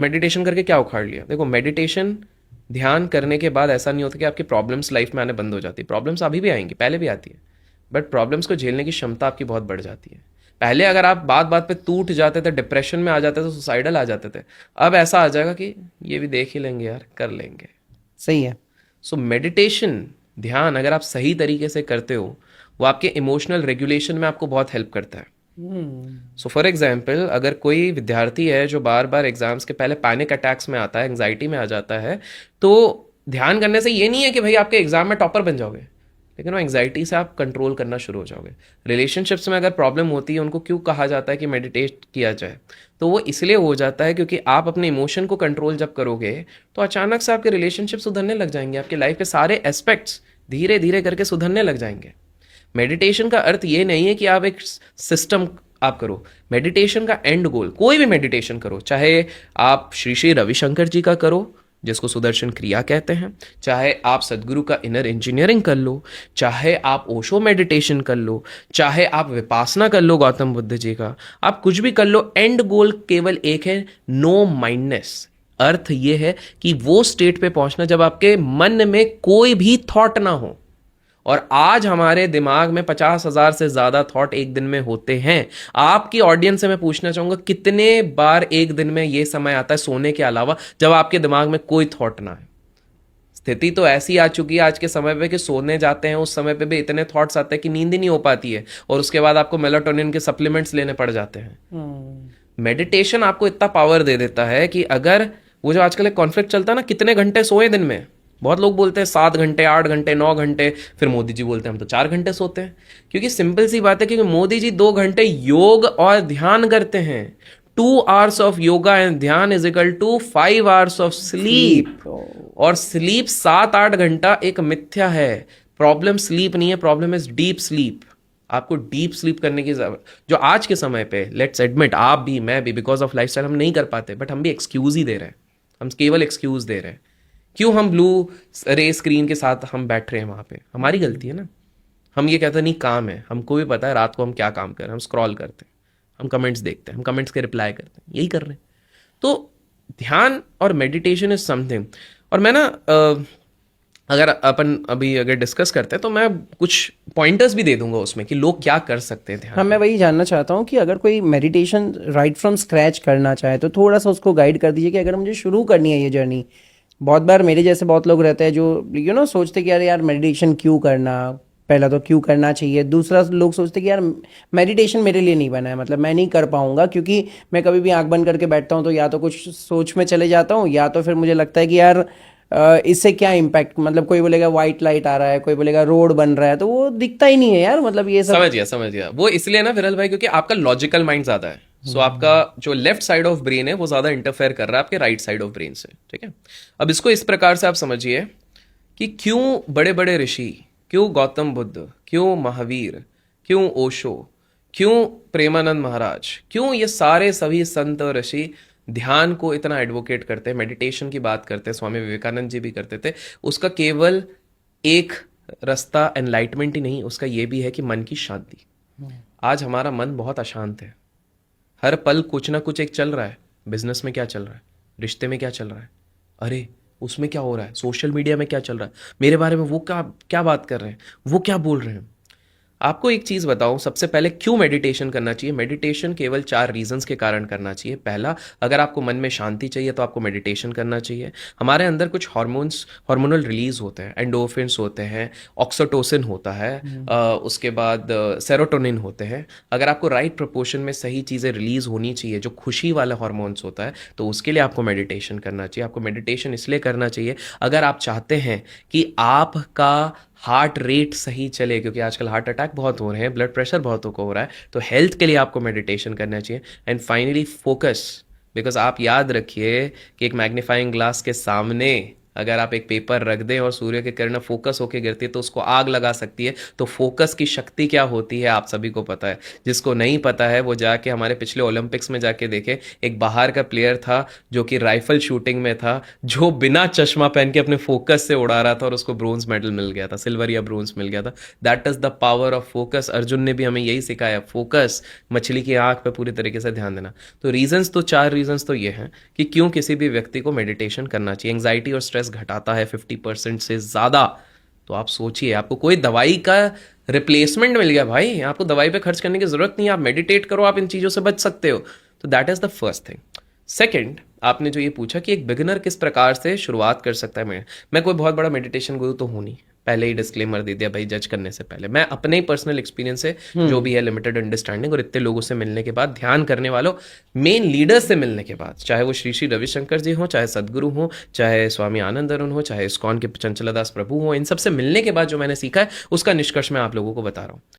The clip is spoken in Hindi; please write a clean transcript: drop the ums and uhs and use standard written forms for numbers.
मेडिटेशन करके क्या उखाड़ लिया? देखो, मेडिटेशन ध्यान करने के बाद ऐसा नहीं होता कि आपकी प्रॉब्लम्स लाइफ में आने बंद हो जाती। प्रॉब्लम्स अभी भी आएंगी, पहले भी आती है, बट प्रॉब्लम्स को झेलने की क्षमता आपकी बहुत बढ़ जाती है। पहले अगर आप बात बात पे टूट जाते थे, डिप्रेशन में आ जाते थे, सुसाइडल आ जाते थे, अब ऐसा आ जाएगा कि ये भी देख ही लेंगे यार, कर लेंगे। सही है। सो मेडिटेशन, ध्यान अगर आप सही तरीके से करते हो, वो आपके इमोशनल रेगुलेशन में आपको बहुत हेल्प करता है। हम्म। सो फॉर एग्जाम्पल, अगर कोई विद्यार्थी है जो बार बार एग्जाम्स के पहले पैनिक अटैक्स में आता है, एंग्जाइटी में आ जाता है, तो ध्यान करने से ये नहीं है कि भाई आपके एग्जाम में टॉपर बन जाओगे, लेकिन वो एंग्जाइटी से आप कंट्रोल करना शुरू हो जाओगे। रिलेशनशिप्स में अगर प्रॉब्लम होती है, उनको क्यों कहा जाता है कि मेडिटेट किया जाए? तो वो इसलिए हो जाता है क्योंकि आप अपने इमोशन को कंट्रोल जब करोगे, तो अचानक से आपके रिलेशनशिप सुधरने लग जाएंगे, आपके लाइफ के सारे एस्पेक्ट्स धीरे धीरे करके सुधरने लग जाएंगे। मेडिटेशन का अर्थ ये नहीं है कि आप एक सिस्टम आप करो। मेडिटेशन का एंड गोल, कोई भी मेडिटेशन करो, चाहे आप श्री श्री रविशंकर जी का करो जिसको सुदर्शन क्रिया कहते हैं, चाहे आप सदगुरु का इनर इंजीनियरिंग कर लो, चाहे आप ओशो मेडिटेशन कर लो, चाहे आप विपासना कर लो गौतम बुद्ध जी का, आप कुछ भी कर लो, एंड गोल केवल एक है, नो माइंडनेस। अर्थ ये है कि वो स्टेट पे पहुंचना जब आपके मन में कोई भी थॉट ना हो। और आज हमारे दिमाग में 50,000 से ज्यादा थॉट एक दिन में होते हैं। आपकी ऑडियंस से मैं पूछना चाहूंगा, कितने बार एक दिन में यह समय आता है सोने के अलावा जब आपके दिमाग में कोई थॉट ना है? स्थिति तो ऐसी आ चुकी है आज के समय पे कि सोने जाते हैं उस समय पे भी इतने थॉट्स आते हैं कि नींद ही नहीं हो पाती है, और उसके बाद आपको मेलाटोनिन के सप्लीमेंट्स लेने पड़ जाते हैं। हम्म। मेडिटेशन आपको इतना पावर दे देता है कि अगर वो जो आजकल एक कॉन्फ्लिक्ट चलता है ना, कितने घंटे सोए दिन में, बहुत लोग बोलते हैं 7 घंटे, 8 घंटे, 9 घंटे, फिर मोदी जी बोलते हैं हम तो 4 घंटे सोते हैं। क्योंकि सिंपल सी बात है, क्योंकि मोदी जी 2 घंटे योग और ध्यान करते हैं। 2 आवर्स ऑफ योगा एंड ध्यान is equal to 5 hours of sleep. Sleep. और स्लीप 7-8 घंटा एक मिथ्या है। प्रॉब्लम स्लीप नहीं है, प्रॉब्लम इज डीप स्लीप। आपको डीप स्लीप करने की जरूरत, जो आज के समय पे लेट्स एडमिट, आप भी मैं भी बिकॉज ऑफ लाइफस्टाइल हम नहीं कर पाते, बट हम भी एक्सक्यूज ही दे रहे हैं। हम केवल एक्सक्यूज दे रहे हैं। क्यों हम ब्लू रे स्क्रीन के साथ हम बैठ रहे हैं वहां पे? हमारी गलती है ना। हम ये कहते हैं नहीं काम है, हमको भी पता है रात को हम क्या काम कर रहे हैं, हम स्क्रॉल करते हैं, हम कमेंट्स देखते हैं, हम कमेंट्स के रिप्लाई करते हैं, यही कर रहे हैं। तो ध्यान और मेडिटेशन इज समथिंग। और मैं ना अगर अपन अभी अगर डिस्कस करते हैं तो मैं कुछ पॉइंटर्स भी दे दूंगा उसमें कि लोग क्या कर सकते हैं ध्यान हाँ, मैं में। वही जानना चाहता हूँ कि अगर कोई मेडिटेशन राइट फ्रॉम स्क्रैच करना चाहे तो थोड़ा सा उसको गाइड कर दीजिए कि अगर मुझे शुरू करनी है ये जर्नी। बहुत बार मेरे जैसे बहुत लोग रहते हैं जो सोचते कि यार यार मेडिटेशन क्यों करना, पहला तो क्यों करना चाहिए, दूसरा लोग सोचते कि यार मेडिटेशन मेरे लिए नहीं बना है, मतलब मैं नहीं कर पाऊंगा क्योंकि मैं कभी भी आंख बंद करके बैठता हूँ तो या तो कुछ सोच में चले जाता हूँ, या तो फिर मुझे लगता है कि यार इससे क्या इम्पैक्ट, मतलब कोई बोलेगा वाइट लाइट आ रहा है, कोई बोलेगा रोड बन रहा है, तो वो दिखता ही नहीं है यार, मतलब ये सब। समझ गया, समझ गया। वो इसलिए ना विरल भाई, क्योंकि आपका लॉजिकल माइंड ज्यादा है। सो आपका जो लेफ्ट साइड ऑफ ब्रेन है वो ज्यादा इंटरफेयर कर रहा है आपके राइट साइड ऑफ ब्रेन से। ठीक है, अब इसको इस प्रकार से आप समझिए कि क्यों बड़े बड़े ऋषि, क्यों गौतम बुद्ध, क्यों महावीर, क्यों ओशो, क्यों प्रेमानंद महाराज, क्यों ये सारे सभी संत और ऋषि ध्यान को इतना एडवोकेट करते हैं, मेडिटेशन की बात करते हैं, स्वामी विवेकानंद जी भी करते थे। उसका केवल एक रास्ता एनलाइटमेंट ही नहीं, उसका ये भी है कि मन की शांति। आज हमारा मन बहुत अशांत है, हर पल कुछ ना कुछ एक चल रहा है। बिजनेस में क्या चल रहा है, रिश्ते में क्या चल रहा है, अरे उसमें क्या हो रहा है, सोशल मीडिया में क्या चल रहा है, मेरे बारे में वो क्या क्या बात कर रहे हैं, वो क्या बोल रहे हैं। आपको एक चीज बताऊं, सबसे पहले क्यों मेडिटेशन करना चाहिए? मेडिटेशन केवल 4 रीजंस के कारण करना चाहिए। पहला, अगर आपको मन में शांति चाहिए तो आपको मेडिटेशन करना चाहिए। हमारे अंदर कुछ हार्मोनल रिलीज होते हैं, एंडोर्फिन्स होते हैं, ऑक्सीटोसिन होता है, उसके बाद सेरोटोनिन होते हैं। अगर आपको राइट प्रोपोर्शन में सही चीज़ें रिलीज होनी चाहिए, जो खुशी वाला हार्मोन्स होता है, तो उसके लिए आपको मेडिटेशन करना चाहिए। आपको मेडिटेशन इसलिए करना चाहिए अगर आप चाहते हैं कि आपका हार्ट रेट सही चले, क्योंकि आजकल हार्ट अटैक बहुत हो रहे हैं, ब्लड प्रेशर बहुतों को हो रहा है, तो हेल्थ के लिए आपको मेडिटेशन करना चाहिए। एंड फाइनली फोकस, बिकॉज आप याद रखिए कि एक मैग्नीफाइंग ग्लास के सामने अगर आप एक पेपर रख दें और सूर्य की किरणें फोकस होकर गिरती है तो उसको आग लगा सकती है। तो फोकस की शक्ति क्या होती है आप सभी को पता है। जिसको नहीं पता है वो जाके हमारे पिछले ओलंपिक्स में जाके देखे, एक बाहर का प्लेयर था जो कि राइफल शूटिंग में था, जो बिना चश्मा पहन के अपने फोकस से उड़ा रहा था और उसको ब्रोंज मेडल मिल गया था, सिल्वर या ब्रोंज मिल गया था। That is the power of focus. Arjun ने भी हमें यही सिखाया, फोकस, मछली की आंख पे पूरी तरीके से ध्यान देना। तो रीजंस तो 4 रीजंस तो ये हैं कि क्यों किसी भी व्यक्ति को मेडिटेशन करना चाहिए। एंजाइटी और स्ट्रेस घटाता है 50% से ज़्यादा। तो आप सोचिए, आपको कोई दवाई का रिप्लेसमेंट मिल गया भाई, आपको दवाई पे खर्च करने की जरूरत नहीं है, आप मेडिटेट करो, आप इन चीज़ों से बच सकते हो। तो that is the first thing. Second, आपने जो ये पूछा कि एक बिगिनर किस प्रकार से शुरुआत कर सकता है। मैं कोई बहुत बड़ा मेडिटेशन गुरु तो हूँ नहीं, पहले ही डिस्क्लेमर दे दिया भाई जज करने से पहले। मैं अपने ही पर्सनल एक्सपीरियंस से, जो भी है लिमिटेड अंडरस्टैंडिंग और इतने लोगों से मिलने के बाद, ध्यान करने वालों, मेन लीडर्स से मिलने के बाद, चाहे वो श्री श्री रविशंकर जी हो, चाहे सदगुरु हो, चाहे स्वामी आनंद अरुण हो, चाहे इस्कॉन के चंचलादास प्रभु हो, इन सब से मिलने के बाद जो मैंने सीखा है उसका निष्कर्ष मैं आप लोगों को बता रहा हूँ।